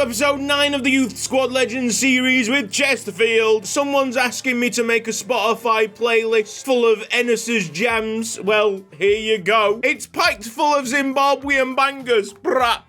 episode 9 of the Youth Squad Legends series with Chesterfield. Someone's asking me to make a Spotify playlist full of Ennis's jams. Well, here you go. It's packed full of Zimbabwean bangers. Brap.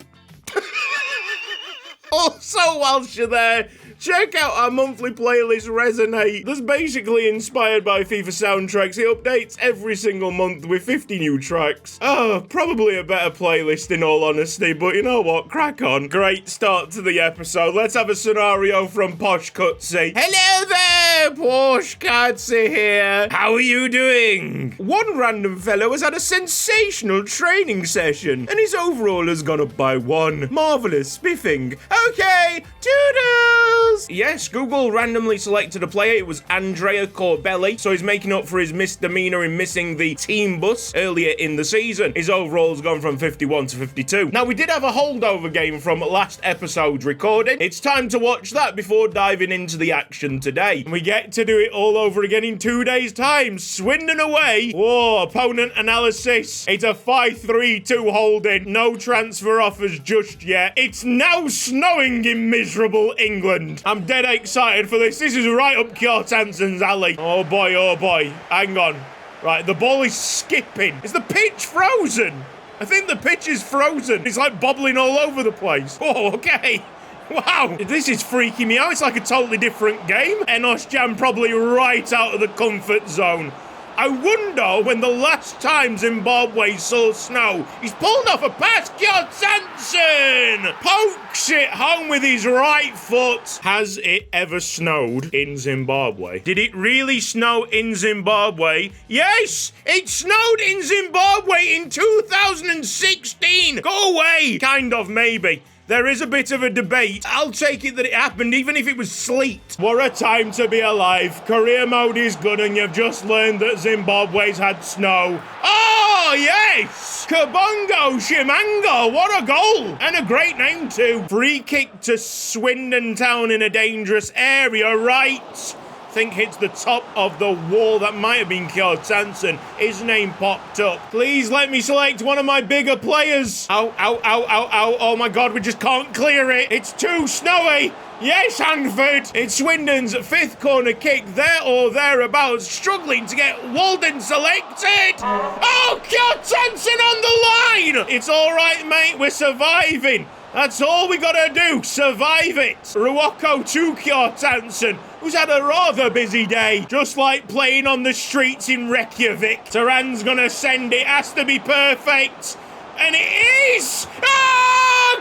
Also, whilst you're there, check out our monthly playlist, Resonate. That's basically inspired by FIFA soundtracks. It updates every single month with 50 new tracks. Oh, probably a better playlist in all honesty, but you know what? Crack on. Great start to the episode. Let's have a scenario from Posh Cutsy. Hello there, Posh Cutsy here. How are you doing? One random fellow has had a sensational training session, and his overall has gone up by 1. Marvellous, spiffing. Okay, toodles! Yes, Google randomly selected a player. It was Andrea Corbelli, so he's making up for his misdemeanor in missing the team bus earlier in the season. His overall's gone from 51 to 52. Now, we did have a holdover game from last episode's recording. It's time to watch that before diving into the action today. We get to do it all over again in 2 days' time. Swindon away. Whoa, opponent analysis. It's a 5-3-2 holding. No transfer offers just yet. It's now snowing in miserable England. I'm dead excited for this. This is right up Kjartansen's alley. Oh boy, hang on. Right, the ball is skipping. Is the pitch frozen? I think the pitch is frozen. It's like bobbling all over the place. Oh, okay. Wow, this is freaking me out. It's like a totally different game. Enos Jam probably right out of the comfort zone. I wonder when the last time Zimbabwe saw snow. He's pulled off a pass. Kjartansen pokes it home with his right foot. Has it ever snowed in Zimbabwe? Did it really snow in Zimbabwe? Yes, it snowed in Zimbabwe in 2016. Go away. Kind of, maybe. There is a bit of a debate. I'll take it that it happened, even if it was sleet. What a time to be alive. Career mode is good, and you've just learned that Zimbabwe's had snow. Oh, yes! Kabongo Shimango, what a goal! And a great name, too. Free kick to Swindon Town in a dangerous area, right? Think hits the top of the wall. That might have been Kjartansen. His name popped up. Please let me select one of my bigger players. Ow, ow, ow, ow, ow. Oh my God, we just can't clear it. It's too snowy. Yes, Hanford. It's Swindon's 5th corner kick, there or thereabouts, struggling to get Walden selected. Oh, Kjartansen on the line. It's all right, mate. We're surviving. That's all we gotta do, survive it. Ruoko to Kjartansen, who's had a rather busy day, just like playing on the streets in Reykjavik. Turan's gonna send it, has to be perfect. And it is! Oh,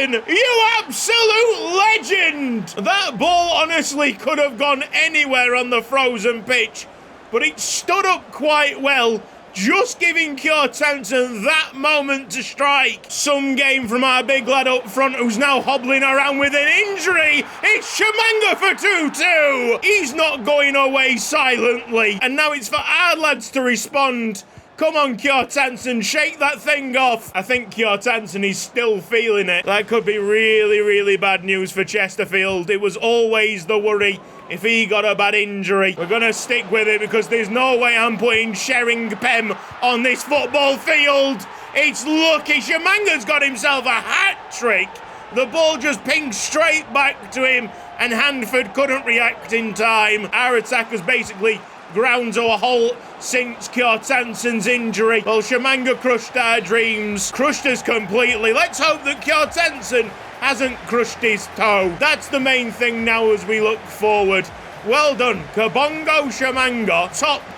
Kjartansen! You absolute legend! That ball honestly could have gone anywhere on the frozen pitch, but it stood up quite well, just giving Kjartansen that moment to strike. Some game from our big lad up front who's now hobbling around with an injury. It's Shimanga for 2-2. He's not going away silently. And now it's for our lads to respond. Come on, Kjartansen, shake that thing off. I think Kjartansen is still feeling it. That could be really, really bad news for Chesterfield. It was always the worry if he got a bad injury. We're going to stick with it because there's no way I'm putting Sheringham on this football field. It's lucky. Shimanga's got himself a hat-trick. The ball just pinged straight back to him, and Hanford couldn't react in time. Our attackers basically ground to a halt since Kjartansen's injury. Well, Shimanga crushed our dreams. Crushed us completely. Let's hope that Kjartansen hasn't crushed his toe. That's the main thing now as we look forward. Well done, Kabongo Shimanga.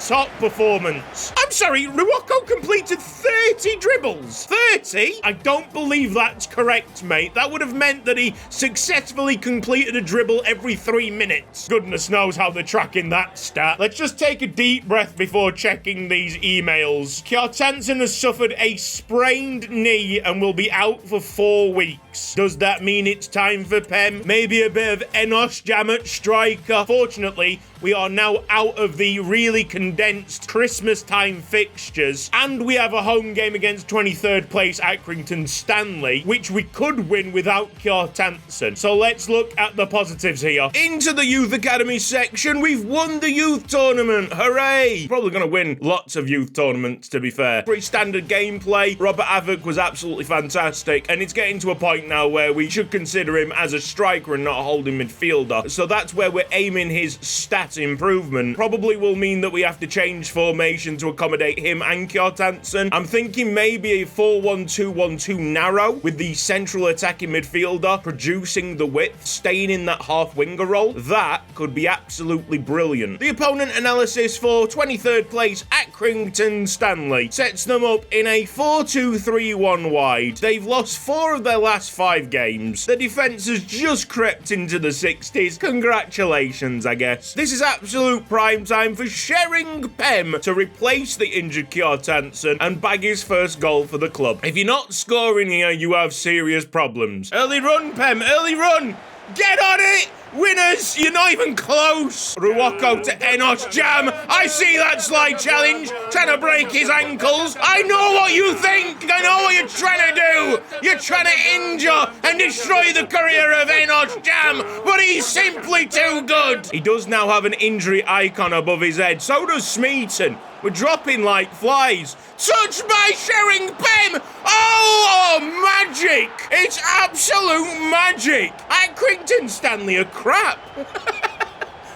Top performance. I'm sorry, Ruoko completed 30 dribbles. 30? I don't believe that's correct, mate. That would have meant that he successfully completed a dribble every 3 minutes. Goodness knows how they're tracking that stat. Let's just take a deep breath before checking these emails. Kjartansen has suffered a sprained knee and will be out for 4 weeks. Does that mean it's time for Pem? Maybe a bit of Enos Jam at striker. Fortunately, we are now out of the really condensed Christmas time fixtures, and we have a home game against 23rd place Accrington Stanley, which we could win without Cheltenham. So let's look at the positives here. Into the Youth Academy section, we've won the youth tournament. Hooray! Probably going to win lots of youth tournaments, to be fair. Pretty standard gameplay. Robert Havoc was absolutely fantastic, and it's getting to a point now where we should consider him as a striker and not a holding midfielder. So that's where we're aiming his stat improvement. Probably will mean that we have to change formation to accommodate him and Cheltenham. I'm thinking maybe a 4-1-2-1-2 narrow with the central attacking midfielder producing the width, staying in that half winger role. That could be absolutely brilliant. The opponent analysis for 23rd place Accrington Stanley sets them up in a 4-2-3-1 wide. They've lost 4 of their last 5 games. The defense has just crept into the 60s. Congratulations, I guess. This is absolute prime time for Shering Pem to replace the injured Cheltenham and bag his first goal for the club. If you're not scoring here, you have serious problems. Early run, Pem, early run! Get on it! Winners, you're not even close. Ruwako to Enos Jam. I see that slide challenge. Trying to break his ankles. I know what you think. I know what you're trying to do. You're trying to injure and destroy the career of Enos Jam, but he's simply too good. He does now have an injury icon above his head. So does Smeaton. We're dropping like flies. Touched by Shering Pem. Oh, magic. It's absolute magic. Accrington Stanley are crap.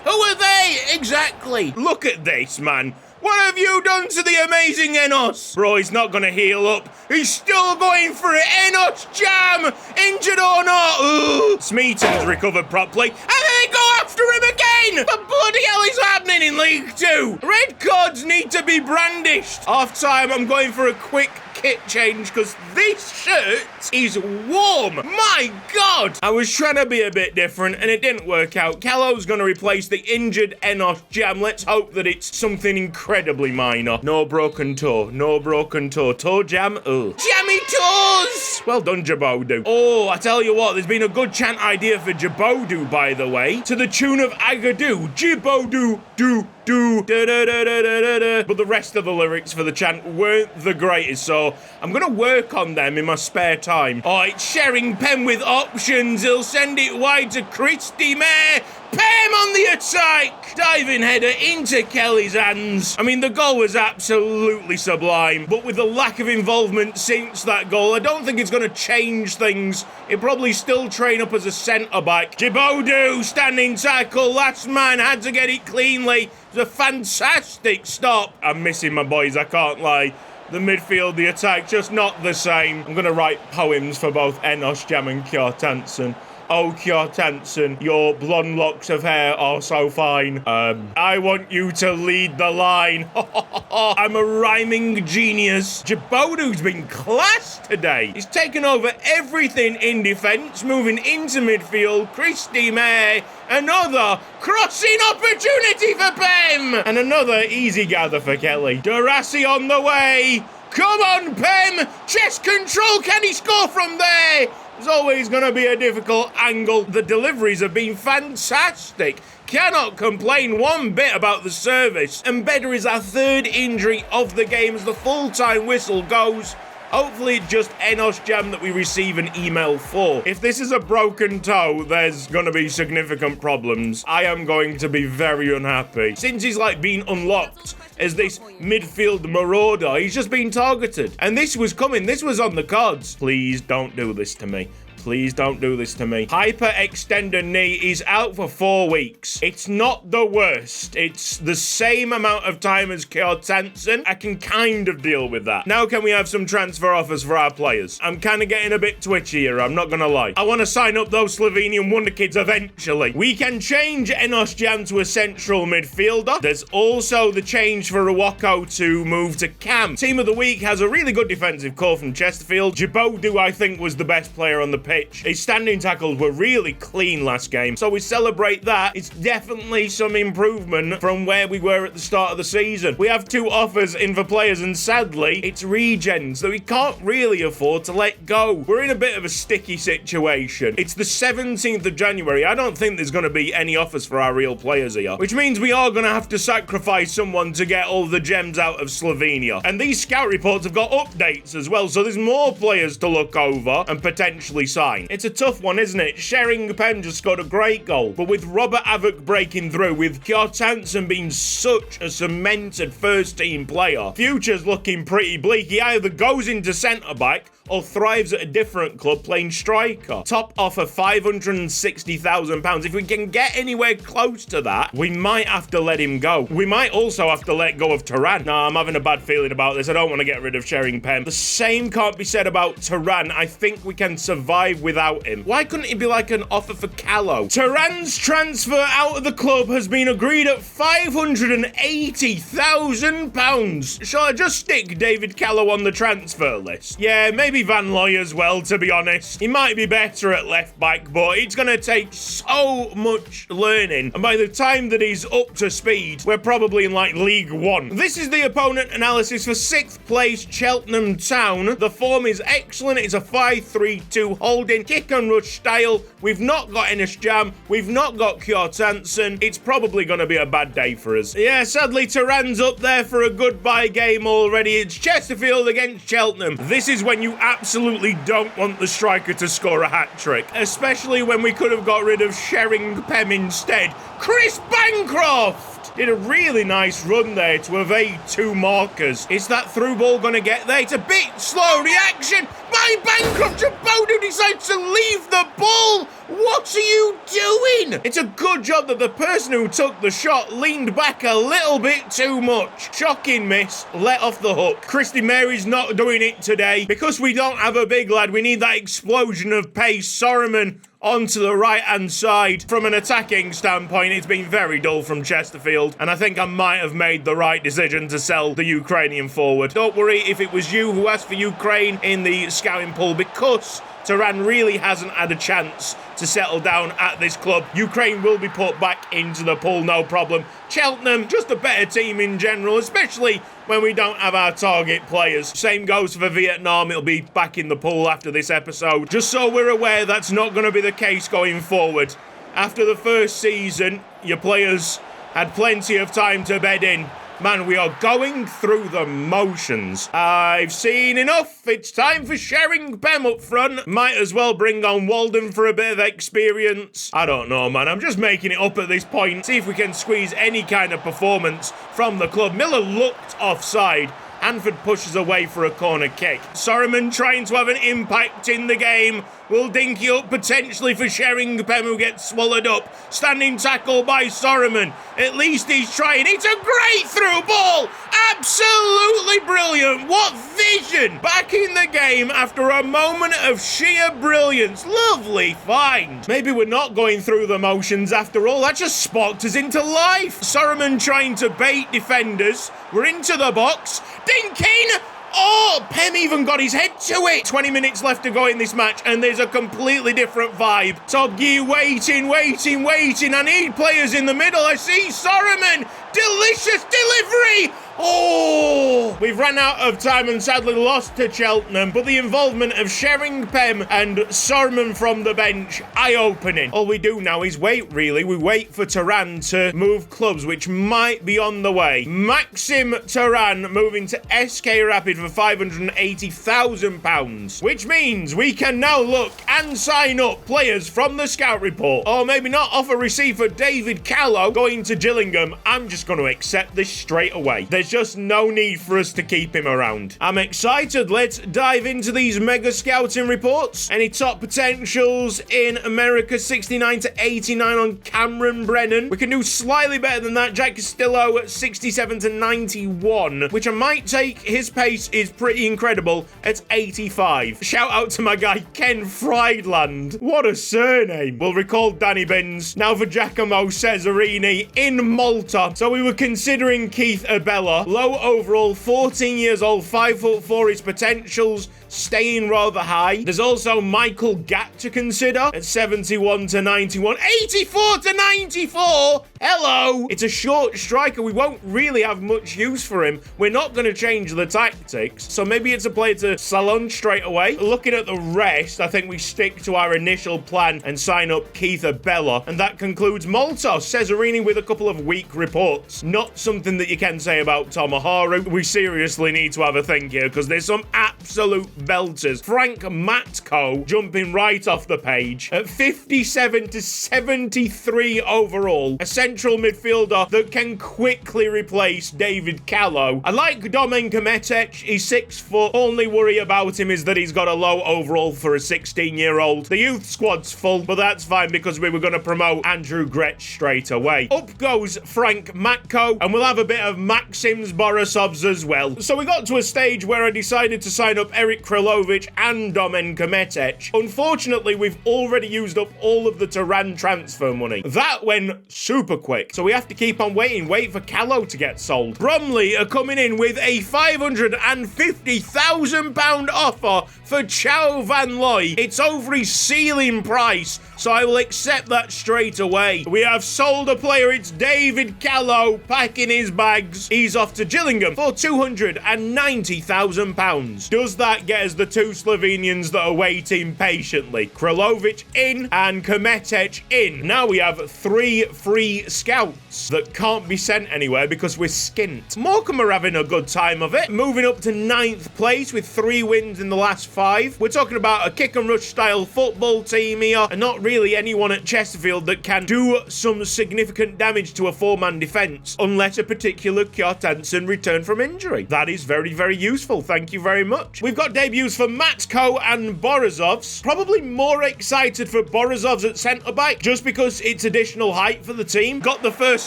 Who are they exactly? Look at this, man. What have you done to the amazing Enos? Bro, he's not going to heal up. He's still going for it. Enos Jam! Injured or not? Ooh. Smeaton's recovered properly. And they go after him again! What bloody hell is happening in League 2? Red cards need to be brandished. Half time, I'm going for a quick kit change because this shirt is warm. My God! I was trying to be a bit different and it didn't work out. Kello's going to replace the injured Enos Jam. Let's hope that it's something incredibly minor. No broken toe. No broken toe. Toe jam? Ugh. Jammy toes! Well done, Jabodu. Oh, I tell you what, there's been a good chant idea for Jabodu, by the way, to the tune of Agadoo. Jabodu, do. But the rest of the lyrics for the chant weren't the greatest, so I'm gonna work on them in my spare time. Oh, it's Shering Pem with options. He'll send it wide to Christy May. Pem on the attack! Diving header into Kelly's hands. I mean, the goal was absolutely sublime, but with the lack of involvement since that goal, I don't think it's going to change things. He'll probably still train up as a centre-back. Djibodu, standing tackle, last man, had to get it cleanly. It was a fantastic stop. I'm missing my boys, I can't lie. The midfield, the attack, just not the same. I'm going to write poems for both Enos Jam and Cheltenham. Oh, Cheltenham, your blonde locks of hair are so fine. I want you to lead the line. I'm a rhyming genius. Djibodu's been class today. He's taken over everything in defence, moving into midfield. Christy May, another crossing opportunity for Pem. And another easy gather for Kelly. Durassi on the way. Come on, Pem. Chest control. Can he score from there? There's always going to be a difficult angle. The deliveries have been fantastic. Cannot complain one bit about the service. And Bedder is our 3rd injury of the game as the full-time whistle goes. Hopefully it's just Enos Jam that we receive an email for. If this is a broken toe, there's going to be significant problems. I am going to be very unhappy. Since he's like been unlocked as this midfield marauder, he's just been targeted. And this was coming. This was on the cards. Please don't do this to me. Please don't do this to me. Hyperextender knee is out for 4 weeks. It's not the worst. It's the same amount of time as Cheltenham. I can kind of deal with that. Now can we have some transfer offers for our players? I'm kind of getting a bit twitchy here, I'm not gonna lie. I want to sign up those Slovenian wonder kids eventually. We can change Enos Jam to a central midfielder. There's also the change for Ruwako to move to Cam. Team of the week has a really good defensive core from Chesterfield. Djibodu, I think, was the best player on the pitch. His standing tackles were really clean last game, so we celebrate that. It's definitely some improvement from where we were at the start of the season. We have 2 offers in for players, and sadly, it's regens that we can't really afford to let go. We're in a bit of a sticky situation. It's the 17th of January. I don't think there's going to be any offers for our real players here, which means we are going to have to sacrifice someone to get all the gems out of Slovenia. And these scout reports have got updates as well, so there's more players to look over and potentially sign. It's a tough one, isn't it? Sheringham just scored a great goal, but with Robert Avoc breaking through, with Cheltenham being such a cemented first-team player, future's looking pretty bleak. He either goes into centre-back or thrives at a different club playing striker. Top offer £560,000. If we can get anywhere close to that, we might have to let him go. We might also have to let go of Turan. Nah, I'm having a bad feeling about this. I don't want to get rid of Sheringham. The same can't be said about Turan. I think we can survive without him. Why couldn't it be like an offer for Callow? Turan's transfer out of the club has been agreed at £580,000. Shall I just stick David Callow on the transfer list? Yeah, maybe Van Looy as well, to be honest. He might be better at left back, but it's going to take so much learning. And by the time that he's up to speed, we're probably in like League One. This is the opponent analysis for 6th place Cheltenham Town. The form is excellent. It's a 5-3-2 holding, kick and rush style. We've not got Enes Jam. We've not got Kjortansen. It's probably going to be a bad day for us. Yeah, sadly, Turan's up there for a goodbye game already. It's Chesterfield against Cheltenham. This is when you absolutely don't want the striker to score a hat-trick, especially when we could have got rid of Sheringham instead. Chris Bancroft did a really nice run there to evade 2 markers. Is that through ball going to get there? It's a bit slow reaction by Bancroft. Jabode decides to leave the ball. What are you doing? It's a good job that the person who took the shot leaned back a little bit too much. Shocking miss, let off the hook. Christy Mary's not doing it today. Because we don't have a big lad, we need that explosion of pace. Sorman onto the right-hand side. From an attacking standpoint, it's been very dull from Chesterfield, and I think I might have made the right decision to sell the Ukrainian forward. Don't worry if it was you who asked for Ukraine in the scouting pool, because Turan really hasn't had a chance to settle down at this club. Ukraine will be put back into the pool, no problem. Cheltenham, just a better team in general, especially when we don't have our target players. Same goes for Vietnam. It'll be back in the pool after this episode. Just so we're aware, that's not going to be the case going forward. After the first season, your players had plenty of time to bed in. Man, we are going through the motions. I've seen enough. It's time for Sheringham up front. Might as well bring on Walden for a bit of experience. I don't know, man. I'm just making it up at this point. See if we can squeeze any kind of performance from the club. Miller looked offside. Hanford pushes away for a corner kick. Sorman trying to have an impact in the game. Will dinky up potentially for Sheringham, who gets swallowed up. Standing tackle by Sorman. At least he's trying. It's a great through ball. Absolutely brilliant. What vision. Back in the game after a moment of sheer brilliance. Lovely find. Maybe we're not going through the motions after all. That just sparked us into life. Sorman trying to bait defenders. We're into the box. Dinking. Oh, Pem even got his head to it. 20 minutes left to go in this match, and there's a completely different vibe. Top Gear waiting. I need players in the middle. I see Sorman. Delicious delivery. Oh, we've run out of time and sadly lost to Cheltenham, but the involvement of Sheringham and Sorman from the bench, eye-opening. All we do now is wait, really. We wait for Turan to move clubs, which might be on the way. Maxim Turan moving to SK Rapid for £580,000, which means we can now look and sign up players from the scout report. Or maybe not offer receive for David Callow going to Gillingham. I'm just going to accept this straight away. There's just no need for us to keep him around. I'm excited. Let's dive into these mega scouting reports. Any top potentials in America? 69 to 89 on Cameron Brennan. We can do slightly better than that. Jack Castillo at 67 to 91, which I might take. His pace is pretty incredible at 85. Shout out to my guy Ken Friedland. What a surname. We'll recall Danny Binns. Now for Giacomo Cesarini in Malta. So we were considering Keith Abella. Low overall, 14 years old, 5'4", his potentials staying rather high. There's also Michael Gatt to consider at 71 to 91. 84 to 94! Hello! It's a short striker. We won't really have much use for him. We're not going to change the tactics. So maybe it's a player to sell on straight away. Looking at the rest, I think we stick to our initial plan and sign up Keith Bella. And that concludes Maltos. Cesarini with a couple of weak reports. Not something that you can say about Tomoharu. We seriously need to have a think here because there's some absolute belters. Frank Matko jumping right off the page at 57 to 73 overall. A central midfielder that can quickly replace David Callow. I like Domen Kometic. He's 6 foot. Only worry about him is that he's got a low overall for a 16-year-old. The youth squad's full, but that's fine because we were going to promote Andrew Gretsch straight away. Up goes Frank Matko, and we'll have a bit of Maxims Borisovs as well. So we got to a stage where I decided to sign up Eric Krilovic and Domen Kometic. Unfortunately, we've already used up all of the Turan transfer money. That went super quick, so we have to keep on waiting. Wait for Callow to get sold. Bromley are coming in with a £550,000 offer for Chow Van Looy. It's over his ceiling price, so I will accept that straight away. We have sold a player. It's David Callow packing his bags. He's off to Gillingham for £290,000. Does that get us the two Slovenians that are waiting patiently? Krilovic in and Kometic in. Now we have 3 free scouts that can't be sent anywhere because we're skint. Morecambe are having a good time of it, moving up to 9th place with 3 wins in the last 5. We're talking about a kick and rush style football team here, and not really anyone at Chesterfield that can do some significant damage to a 4-man defence unless a particular Kjartansson returned from injury. That is very, very useful. Thank you very much. We've got debuts for Matko and Borisovs. Probably more excited for Borisovs at centre-back just because it's additional height for the team. Got the first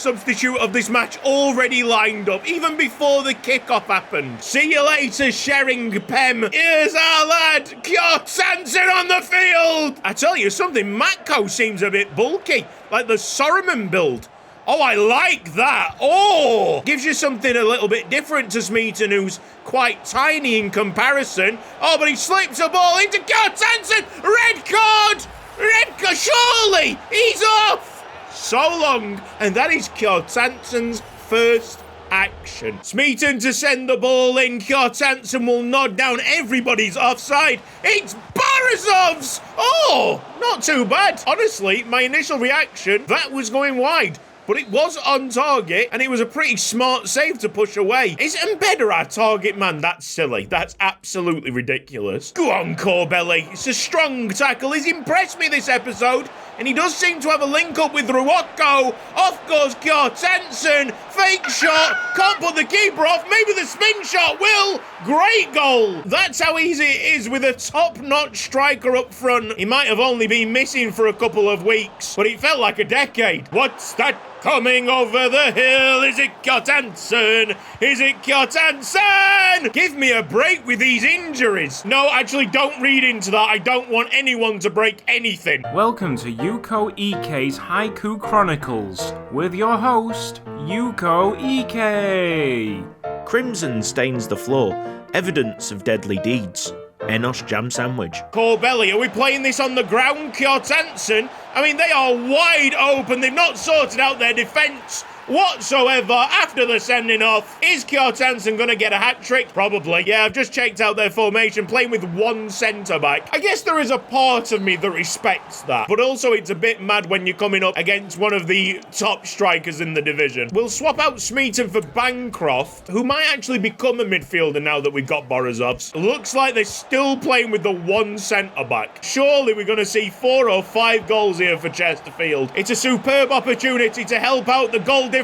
substitute of this match already lined up even before the kickoff happened. See you later, Shering Pem. Here's our lad, Kjartansson on the field. I tell you something, Matko seems a bit bulky, like the Soroman build. Oh, I like that. Oh, gives you something a little bit different to Smeaton, who's quite tiny in comparison. Oh, but he slips a ball into Kjartansson. Red card. Red card. Surely he's off. So long. And that is Kjartansson's first action. Smeaton to send the ball in. Kjartansson will nod down. Everybody's offside. It's Borisovs. Oh, not too bad. Honestly, my initial reaction, that was going wide. But it was on target, and it was a pretty smart save to push away. Is Mbeda our target man? That's silly. That's absolutely ridiculous. Go on, Corbelli. It's a strong tackle. He's impressed me this episode, and he does seem to have a link-up with Ruocco. Off goes Kjartansson. Fake shot. Can't put the keeper off. Maybe the spin shot will. Great goal. That's how easy it is with a top-notch striker up front. He might have only been missing for a couple of weeks, but it felt like a decade. What's that coming over the hill? Is it Kjartansson? Is it Kjartansson? Give me a break with these injuries. No, actually, don't read into that. I don't want anyone to break anything. Welcome to Yuko Ike's Haiku Chronicles with your host, Yuko Ike. Crimson stains the floor, evidence of deadly deeds. Enosh jam sandwich. Corbelli, are we playing this on the ground, Kjartansson? I mean, they are wide open. They've not sorted out their defence whatsoever after the sending off. Is Kjartansson going to get a hat-trick? Probably. Yeah, I've just checked out their formation, playing with 1 centre-back. I guess there is a part of me that respects that, but also it's a bit mad when you're coming up against one of the top strikers in the division. We'll swap out Smeaton for Bancroft, who might actually become a midfielder now that we've got Borisovs. Looks like they're still playing with the 1 centre-back. Surely we're going to see 4 or 5 goals here for Chesterfield. It's a superb opportunity to help out the goal difference.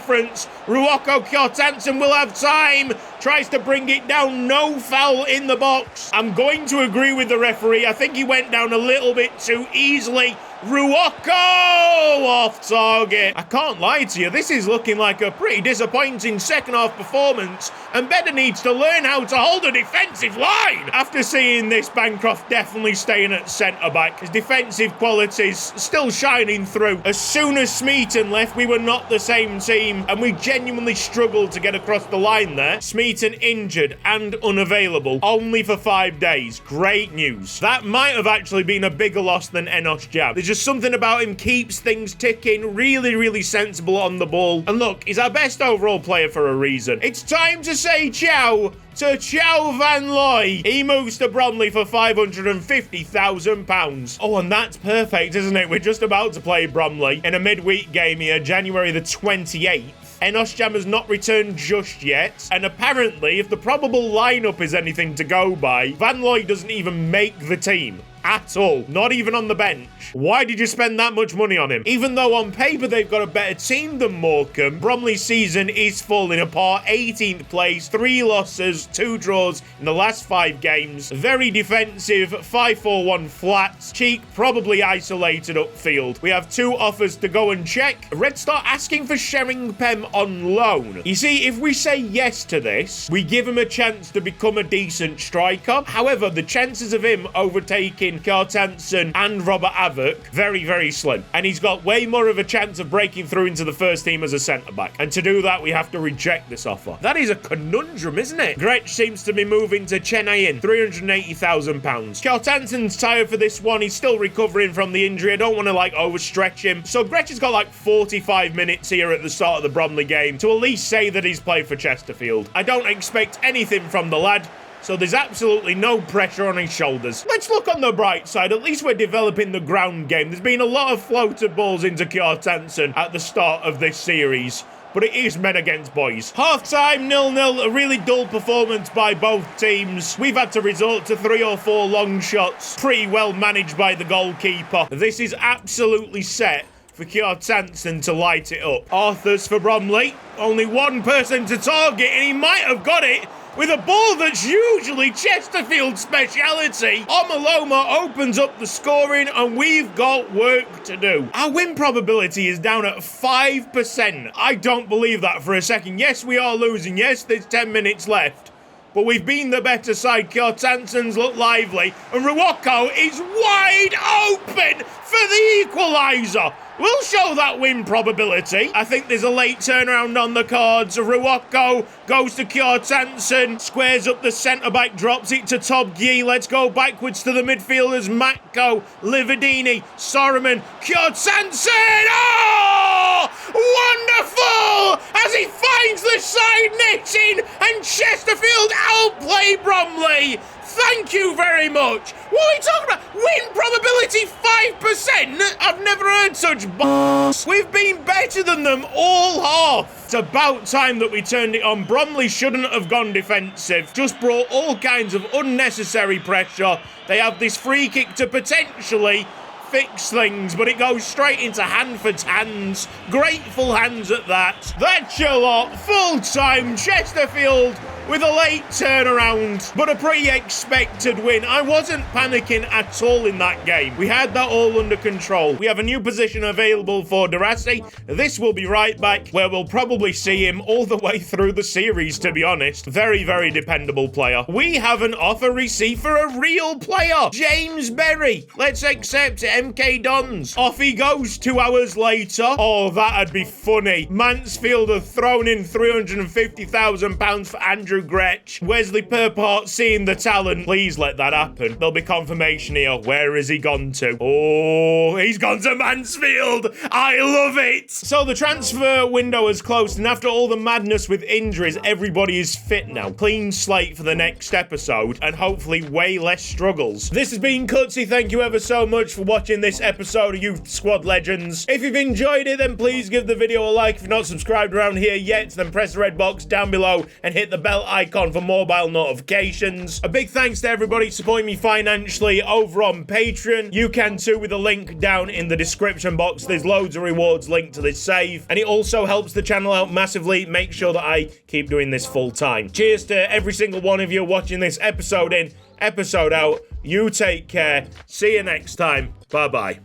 Ruocco Kjartansson will have time. Tries to bring it down. No foul in the box. I'm going to agree with the referee. I think he went down a little bit too easily. Ruocco off target. I can't lie to you, this is looking like a pretty disappointing second half performance, and Beda needs to learn how to hold a defensive line. After seeing this, Bancroft definitely staying at centre-back. His defensive qualities still shining through. As soon as Smeaton left, we were not the same team. team, and we genuinely struggled to get across the line there. Smeaton injured and unavailable, only for 5 days. Great news. That might have actually been a bigger loss than Enos Jam. There's just something about him, keeps things ticking, really sensible on the ball. And look, he's our best overall player for a reason. It's time to say ciao to Chow Van Looy. He moves to Bromley for £550,000. Oh, and that's perfect, isn't it? We're just about to play Bromley in a midweek game here, January the 28th. Enos Jam has not returned just yet, and apparently, if the probable lineup is anything to go by, Van Looy doesn't even make the team. At all. Not even on the bench. Why did you spend that much money on him? Even though on paper they've got a better team than Morecambe, Bromley's season is falling apart. 18th place, 3 losses, 2 draws in the last 5 games. Very defensive, 5-4-1 flats. Cheek probably isolated upfield. We have 2 offers to go and check. Red Star asking for Sheringham on loan. You see, if we say yes to this, we give him a chance to become a decent striker. However, the chances of him overtaking Kjartansson and Robert Avok, very slim. And he's got way more of a chance of breaking through into the first team as a centre-back. And to do that, we have to reject this offer. That is a conundrum, isn't it? Gretsch seems to be moving to Chennai, £380,000. Kjartansson's tired for this one. He's still recovering from the injury. I don't want to, overstretch him. So Gretsch has got, 45 minutes here at the start of the Bromley game to at least say that he's played for Chesterfield. I don't expect anything from the lad, so there's absolutely no pressure on his shoulders. Let's look on the bright side. At least we're developing the ground game. There's been a lot of floated balls into Kjartansson at the start of this series, but it is men against boys. Half-time, 0-0, a really dull performance by both teams. We've had to resort to 3 or 4 long shots, pretty well managed by the goalkeeper. This is absolutely set for Kjartansson to light it up. Arthurs for Bromley. Only one person to target, and he might have got it with a ball that's usually Chesterfield's speciality. Omaloma opens up the scoring, and we've got work to do. Our win probability is down at 5%. I don't believe that for a second. Yes, we are losing. Yes, there's 10 minutes left. But we've been the better side. Kjartansson's look lively, and Ruwako is wide open for the equaliser. We'll show that win probability. I think there's a late turnaround on the cards. Ruwako goes to Kjartansson, squares up the centre-back, drops it to Tob Gee. Let's go backwards to the midfielders. Matko, Lividini, Soroman, Kjartansson. Oh! Wonderful! As he finds the side netting, and Chesterfield outplay Bromley. Thank you very much. What are we talking about? Win probability 5%? I've never heard such b****s. We've been better than them all half. It's about time that we turned it on. Bromley shouldn't have gone defensive. Just brought all kinds of unnecessary pressure. They have this free kick to potentially fix things, but it goes straight into Hanford's hands. Grateful hands at that. That's a lot. Full time. Chesterfield with a late turnaround, but a pretty expected win. I wasn't panicking at all in that game. We had that all under control. We have a new position available for Darassi. This will be right back, where we'll probably see him all the way through the series, to be honest. Very dependable player. We have an offer received for a real player, James Berry. Let's accept MK Dons. Off he goes 2 hours later. Oh, that'd be funny. Mansfield have thrown in £350,000 for Andrew Gretsch. Wesley Purpart seeing the talent. Please let that happen. There'll be confirmation here. Where has he gone to? Oh, he's gone to Mansfield. I love it. So the transfer window has closed, and after all the madness with injuries, everybody is fit now. Clean slate for the next episode, and hopefully way less struggles. This has been Cutsy. Thank you ever so much for watching this episode of Youth Squad Legends. If you've enjoyed it, then please give the video a like. If you're not subscribed around here yet, then press the red box down below and hit the bell icon for mobile notifications. A big thanks to everybody supporting me financially over on Patreon. You can too with a link down in the description box. There's loads of rewards linked to this save, and it also helps the channel out massively. Make sure that I keep doing this full time. Cheers to every single one of you watching this episode in, episode out. You take care. See you next time. Bye-bye.